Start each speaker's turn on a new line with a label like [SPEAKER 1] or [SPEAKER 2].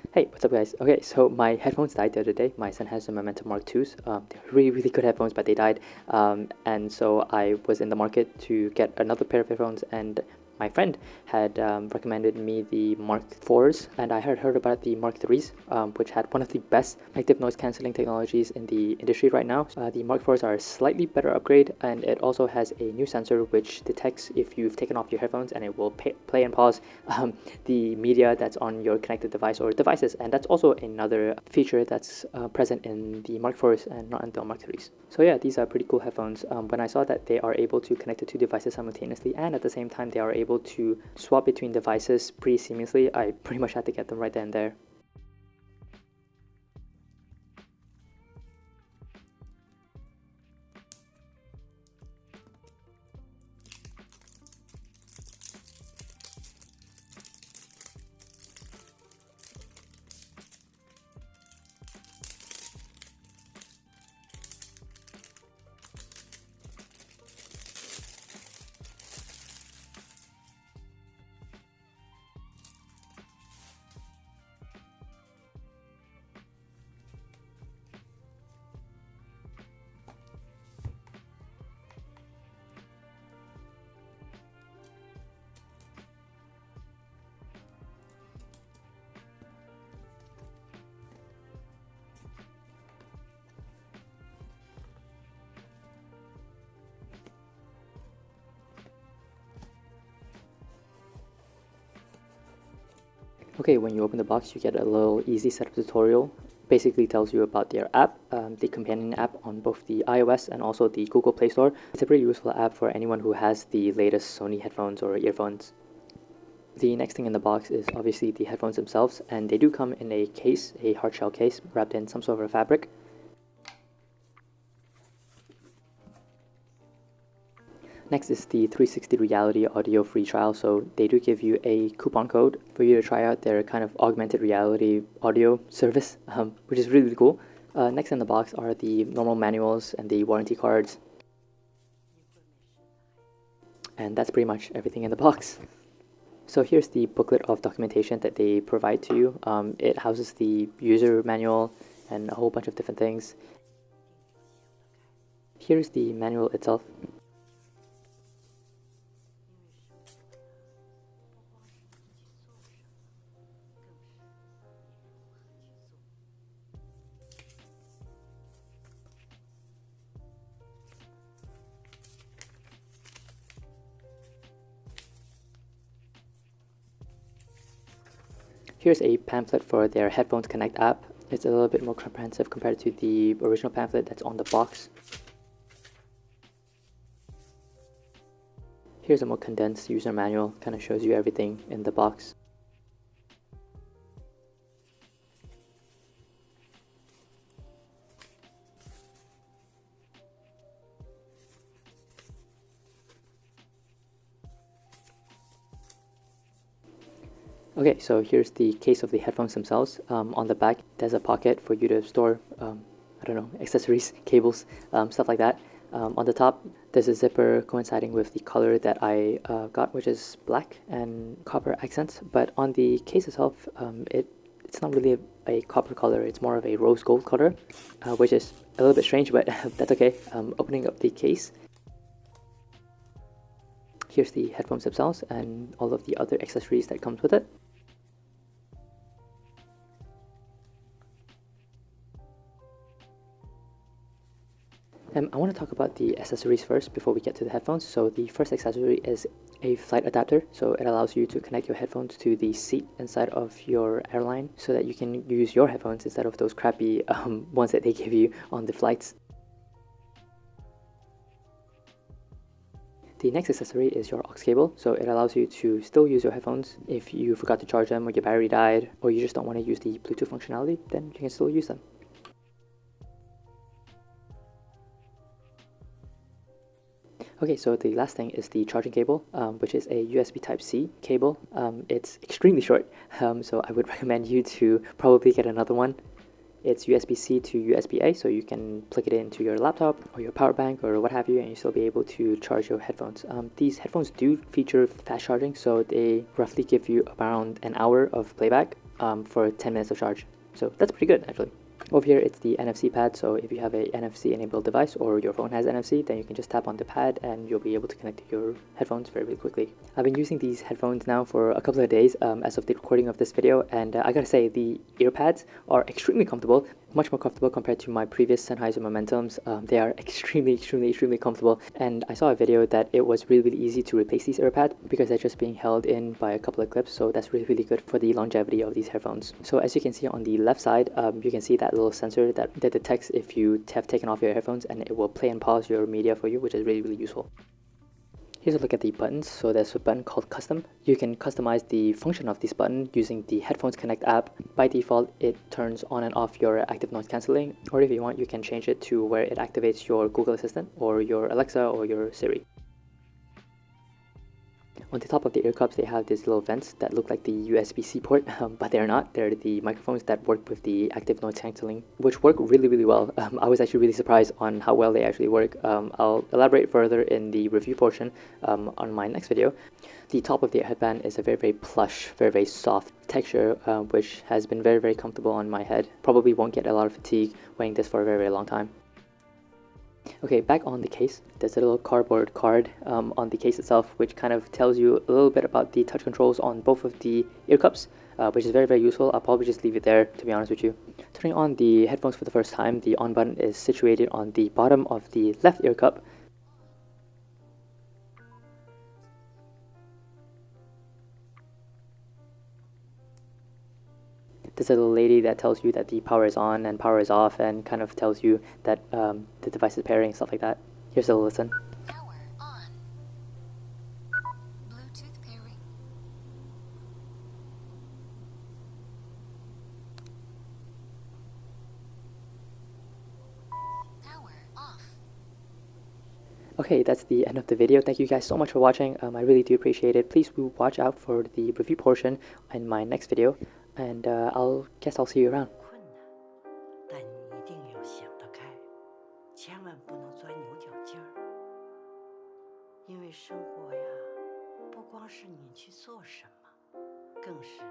[SPEAKER 1] Hey, what's up guys? Okay, so my headphones died the other day. My Sennheiser Momentum Mark 2s. They're really good headphones, but they died. And so I was in the market to get another pair of headphones, and my friend had recommended me the Mark 4s, and I had heard about the Mark 3s, which had one of the best active noise cancelling technologies in the industry right now. The Mark 4s are a slightly better upgrade, and it also has a new sensor which detects if you've taken off your headphones, and it will play and pause the media that's on your connected device or devices. And that's also another feature that's present in the Mark 4s and not in the Mark 3s. So yeah, these are pretty cool headphones. When I saw that they are able to connect the two devices simultaneously, and at the same time they are able to swap between devices pretty seamlessly, I pretty much had to get them right then and there. Okay, when you open the box, you get a little easy setup tutorial. Basically tells you about their app, the companion app on both the iOS and also the Google Play Store. It's a pretty useful app for anyone who has the latest Sony headphones or earphones. The next thing in the box is obviously the headphones themselves, and they do come in a case, a hard shell case, wrapped in some sort of fabric. Next is the 360 Reality Audio free trial. So they do give you a coupon code for you to try out their kind of augmented reality audio service, which is really cool. Next in the box are the normal manuals and the warranty cards. And that's pretty much everything in the box. So here's the booklet of documentation that they provide to you. It houses the user manual and a whole bunch of different things. Here's the manual itself. Here's a pamphlet for their Headphones Connect app. It's a little bit more comprehensive compared to the original pamphlet that's on the box. Here's a more condensed user manual, kind of shows you everything in the box. Okay, so here's the case of the headphones themselves. On the back, there's a pocket for you to store, I don't know, accessories, cables, stuff like that. On the top, there's a zipper coinciding with the color that I got, which is black and copper accents. But on the case itself, it's not really a copper color, it's more of a rose gold color, which is a little bit strange, but that's okay. Opening up the case, here's the headphones themselves and all of the other accessories that comes with it. I want to talk about the accessories first before we get to the headphones. So the first accessory is a flight adapter. So it allows you to connect your headphones to the seat inside of your airline so that you can use your headphones instead of those crappy ones that they give you on the flights. The next accessory is your AUX cable, so it allows you to still use your headphones if you forgot to charge them or your battery died or you just don't want to use the Bluetooth functionality, then you can still use them. Okay, so the last thing is the charging cable, which is a USB Type-C cable. It's extremely short, so I would recommend you to probably get another one. It's USB-C to USB-A, so you can plug it into your laptop or your power bank or what have you, and you still be able to charge your headphones. These headphones do feature fast charging, so they roughly give you around an hour of playback. for 10 minutes of charge. So that's pretty good, actually. Over here, it's the NFC pad, so if you have a NFC enabled device or your phone has NFC, then you can just tap on the pad and you'll be able to connect to your headphones very, very quickly. I've been using these headphones now for a couple of days as of the recording of this video, and I gotta say, the Earpads are extremely comfortable, much more comfortable compared to my previous Sennheiser Momentum's. They are extremely comfortable, and I saw a video that it was really easy to replace these Earpads because they're just being held in by a couple of clips, so that's really good for the longevity of these headphones. So as you can see on the left side, you can see that little sensor that detects if you have taken off your headphones, and it will play and pause your media for you, which is really useful. Here's a look at the buttons. So there's a button called Custom. You can customize the function of this button using the Headphones Connect app. By default, it turns on and off your active noise cancelling, or if you want, you can change it to where it activates your Google Assistant or your Alexa or your Siri. On the top of the ear cups, they have these little vents that look like the USB-C port, but they're not. They're the microphones that work with the active noise cancelling, which work really well. I was actually really surprised on how well they actually work. I'll elaborate further in the review portion on my next video. The top of the headband is a very plush, very soft texture, which has been very comfortable on my head. Probably won't get a lot of fatigue wearing this for a very long time. Okay, back on the case, there's a little cardboard card on the case itself, which kind of tells you a little bit about the touch controls on both of the ear cups, which is very useful. I'll probably just leave it there, to be honest with you. Turning on the headphones for the first time, the on button is situated on the bottom of the left ear cup. There's a little lady that tells you that the power is on and power is off, and kind of tells you that the device is pairing, stuff like that. Here's a listen.
[SPEAKER 2] Power on. Bluetooth pairing. Power off.
[SPEAKER 1] Okay, that's the end of the video. Thank you guys so much for watching. I really do appreciate it. Please watch out for the review portion in my next video, and I'll see you around.
[SPEAKER 3] 但你一定要想得开，千万不能钻牛角尖儿。因为生活呀，不光是你去做什么，更是